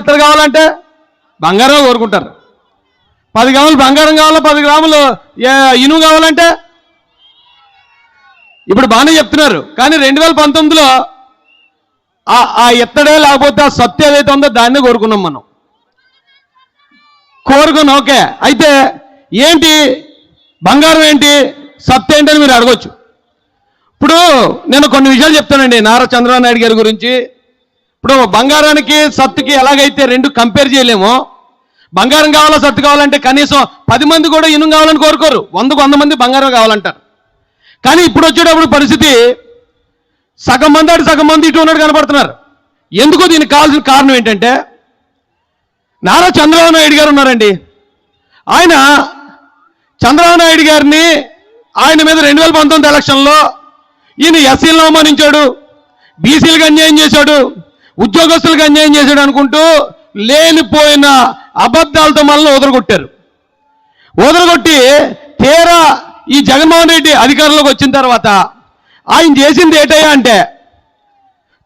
ఇత్తడి కావాలంటే బంగారం కోరుకుంటారు. 10 గ్రాములు బంగారం కావాలా, 10 గ్రాములు ఇనుము కావాలంటే ఇప్పుడు బాగానే చెప్తున్నారు. కానీ 2019లో ఆ ఇత్తడే లేకపోతే ఆ సత్తు ఏదైతే ఉందో దాన్నే కోరుకున్నాం మనం. కోరుకున్నాం, ఓకే. అయితే ఏంటి బంగారం ఏంటి, సత్తు ఏంటి అని మీరు అడగొచ్చు. ఇప్పుడు నేను కొన్ని విషయాలు చెప్తానండి నారా చంద్రబాబు నాయుడు గారి గురించి. ఇప్పుడు బంగారానికి సత్తుకి ఎలాగైతే రెండు కంపేర్ చేయలేమో, బంగారం కావాలా సత్తు కావాలంటే కనీసం 10 మంది కూడా ఇనుము కావాలని కోరుకోరు, 100 మంది బంగారం కావాలంటారు. కానీ ఇప్పుడు వచ్చేటప్పుడు పరిస్థితి సగం మంది అటు సగం మంది ఇటు ఉన్నట్టు కనపడుతున్నారు. ఎందుకు దీనికి కావాల్సిన కారణం ఏంటంటే నారా చంద్రబాబు నాయుడు గారు ఉన్నారండి. ఆయన చంద్రబాబు నాయుడు గారిని ఆయన మీద 2019 ఎలక్షన్లో ఈయన ఎస్సీలను అవమానించాడు, బీసీలకు అన్యాయం చేశాడు, ఉద్యోగస్తులకు అన్యాయం చేశాడు అనుకుంటూ లేనిపోయిన అబద్ధాలతో మనల్ని వదలగొట్టారు. వదలగొట్టి తీరా ఈ జగన్మోహన్ రెడ్డి అధికారంలోకి వచ్చిన తర్వాత ఆయన చేసింది ఏంటయ్యా అంటే,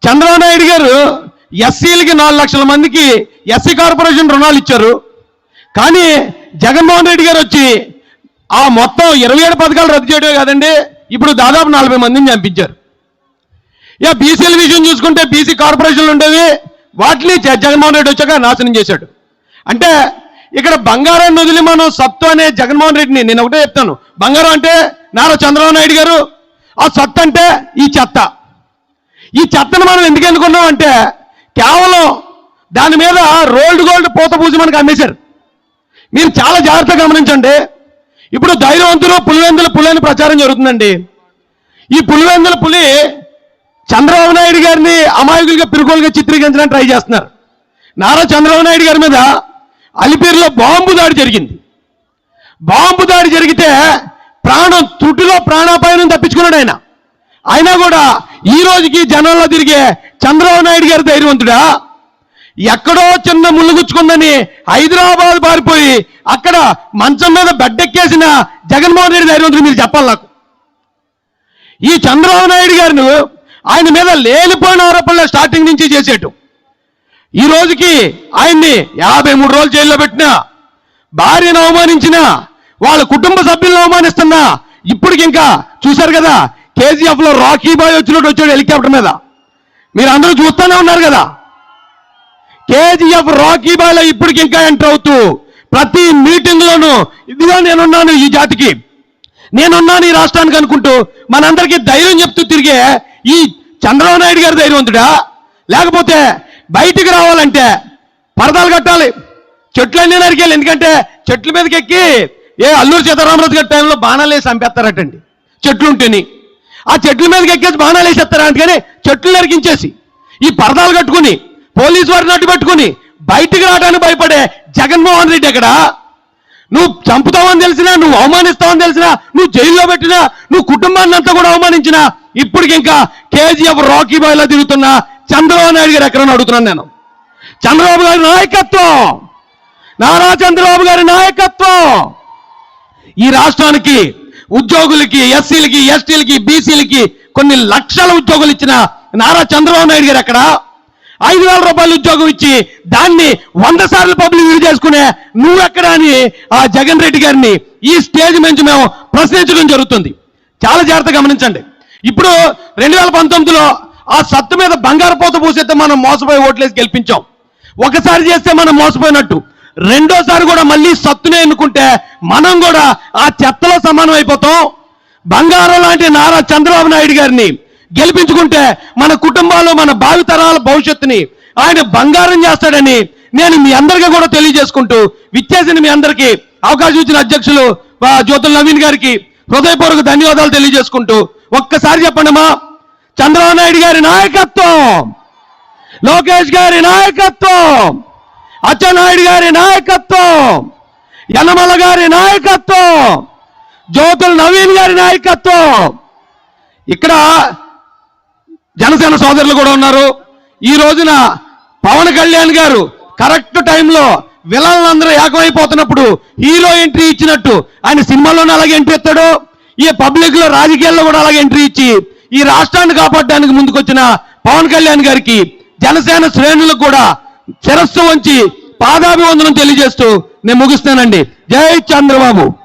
చంద్రబాబు నాయుడు గారు ఎస్సీలకి 4 లక్షల మందికి ఎస్సీ కార్పొరేషన్ రుణాలు ఇచ్చారు. కానీ జగన్మోహన్ రెడ్డి గారు వచ్చి ఆ మొత్తం 27 పథకాలు రద్దు చేయడమే కాదండి, ఇప్పుడు దాదాపు 40 మందిని చంపించారు. ఇక బీసీల విషయం చూసుకుంటే బీసీ కార్పొరేషన్లు ఉండేవి, వాటిని జగన్మోహన్ రెడ్డి వచ్చాక నాశనం చేశాడు. అంటే ఇక్కడ బంగారాన్ని వదిలి మనం సత్తు అనే జగన్మోహన్ రెడ్డిని, నేను ఒకటే చెప్తాను, బంగారం అంటే నారా చంద్రబాబు నాయుడు గారు, ఆ సత్తు అంటే ఈ చెత్త. ఈ చెత్తను మనం ఎందుకు ఎన్నుకున్నాం అంటే కేవలం దాని మీద రోల్డ్ గోల్డ్ పూత పూసి మనకు అమ్మేశారు. మీరు చాలా జాగ్రత్తగా గమనించండి. ఇప్పుడు ధైర్యవంతులు పులివెందుల పులి అని ప్రచారం జరుగుతుందండి. ఈ పులివెందుల పులి చంద్రబాబు నాయుడు గారిని అమాయకులుగా పిరుగోలుగా చిత్రీకరించడానికి ట్రై చేస్తున్నారు. నారా చంద్రబాబు నాయుడు గారి మీద అలిపిరిలో బాంబు దాడి జరిగింది. బాంబు దాడి జరిగితే ప్రాణం తుటిలో ప్రాణాపాయం తప్పించుకున్నాడు ఆయన. అయినా కూడా ఈ రోజుకి జనంలో తిరిగే చంద్రబాబు నాయుడు గారి ధైర్యవంతుడా, ఎక్కడో చిన్న ముళ్ళుగుచ్చుకుందని హైదరాబాద్ పారిపోయి అక్కడ మంచం మీద బెడ్డెక్కేసిన జగన్మోహన్ రెడ్డి ధైర్యవంతుడు మీరు చెప్పాలి నాకు. ఈ చంద్రబాబు నాయుడు గారిని ఆయన మీద లేనిపోయిన ఆరోపణలు స్టార్టింగ్ నుంచి చేసేటు ఈ రోజుకి ఆయన్ని 53 రోజులు జైల్లో పెట్టినా, భార్యను అవమానించినా, వాళ్ళ కుటుంబ సభ్యులను అవమానిస్తున్నా, ఇప్పటికి ఇంకా చూశారు కదా KGF లో రాకీ బాయ్ వచ్చినట్టు వచ్చాడు హెలికాప్టర్ మీద, మీరు అందరూ చూస్తూనే ఉన్నారు కదా. KGF రాకీ బాయ్లో ఇప్పటికి ఇంకా ఎంటర్ అవుతూ ప్రతి మీటింగ్లోనూ ఇదిగో నేనున్నాను ఈ జాతికి, నేనున్నాను ఈ రాష్ట్రానికి అనుకుంటూ మనందరికీ ధైర్యం చెప్తూ తిరిగే ఈ చంద్రబాబు నాయుడు గారి ధైర్యవంతుడా, లేకపోతే బయటికి రావాలంటే పరదాలు కట్టాలి, చెట్లన్నీ నరికేయాలి. ఎందుకంటే చెట్ల మీదకి ఎక్కి అల్లూరు సీతారామరాజు గారి టైంలో బాణాలు వేసి చంపేస్తారటండి చెట్లుంటేని. ఆ చెట్ల మీదకి ఎక్కేసి బాణాలు వేసేస్తారా అందుకని చెట్లు నరికించేసి ఈ పరదాలు కట్టుకుని పోలీసు వారిని అడ్డు పెట్టుకుని బయటికి రావడానికి భయపడే జగన్మోహన్ రెడ్డి ఎక్కడ? నువ్వు చంపుతావని తెలిసినా, నువ్వు అవమానిస్తావని తెలిసినా, నువ్వు జైల్లో పెట్టినా, నువ్వు కుటుంబాన్ని అంతా కూడా అవమానించినా, ఇప్పటికి ఇంకా KGF రాకీ బాయ్లో తిరుగుతున్న చంద్రబాబు నాయుడు గారు ఎక్కడని అడుగుతున్నాను నేను. చంద్రబాబు గారి నాయకత్వం, నారా చంద్రబాబు గారి నాయకత్వం ఈ రాష్ట్రానికి ఉద్యోగులకి, ఎస్సీలకి, ఎస్టీలకి, బీసీలకి కొన్ని లక్షల ఉద్యోగులు ఇచ్చిన నారా చంద్రబాబు నాయుడు గారు ఎక్కడ? 5,000 రూపాయలు ఉద్యోగం ఇచ్చి దాన్ని 100 సార్లు పబ్లిక్ రివ్యూ చేసుకునే నువ్వెక్కడ అని ఆ జగన్ రెడ్డి గారిని ఈ స్టేజ్ నుంచి మేము ప్రశ్నించడం జరుగుతుంది. చాలా జాగ్రత్తగా గమనించండి. ఇప్పుడు 2019లో ఆ సత్తు మీద బంగారు పోత పూసేస్తే మనం మోసపోయి ఓట్లేసి గెలిపించాం. ఒకసారి చేస్తే మనం మోసపోయినట్టు, రెండోసారి కూడా మళ్ళీ సత్తునే ఎన్నుకుంటే మనం కూడా ఆ చెత్తలో సమానం అయిపోతాం. బంగారం లాంటి నారా చంద్రబాబు నాయుడు గారిని గెలిపించుకుంటే మన కుటుంబాలు, మన భావితరాల భవిష్యత్తుని ఆయన బంగారం చేస్తాడని నేను మీ అందరికీ కూడా తెలియజేసుకుంటూ విచ్చేసిన మీ అందరికీ అవకాశం ఇచ్చిన అధ్యక్షులు జ్యోతుల నవీన్ గారికి హృదయపూర్వక ధన్యవాదాలు తెలియజేసుకుంటూ ఒక్కసారి చెప్పండి మా చంద్రబాబు నాయుడు గారి నాయకత్వం, లోకేష్ గారి నాయకత్వం, అచ్చెన్నాయుడు గారి నాయకత్వం, యనమల గారి నాయకత్వం, జ్యోతుల నవీన్ గారి నాయకత్వం. ఇక్కడ జనసేన సోదరులు కూడా ఉన్నారు. ఈ రోజున పవన్ కళ్యాణ్ గారు కరెక్ట్ టైంలో విలన్లందరూ ఏకమైపోతున్నప్పుడు హీరో ఎంట్రీ ఇచ్చినట్టు ఆయన సినిమాలోనే అలాగే ఎంట్రీ ఇస్తాడు, ఈ పబ్లిక్ లో రాజకీయాల్లో కూడా అలాగే ఎంట్రీ ఇచ్చి ఈ రాష్ట్రాన్ని కాపాడడానికి ముందుకొచ్చిన పవన్ కళ్యాణ్ గారికి జనసేన శ్రేణులకు కూడా శిరస్సు వంచి పాదాభివందనం తెలియజేస్తూ నేను ముగిస్తానండి. జై చంద్రబాబు.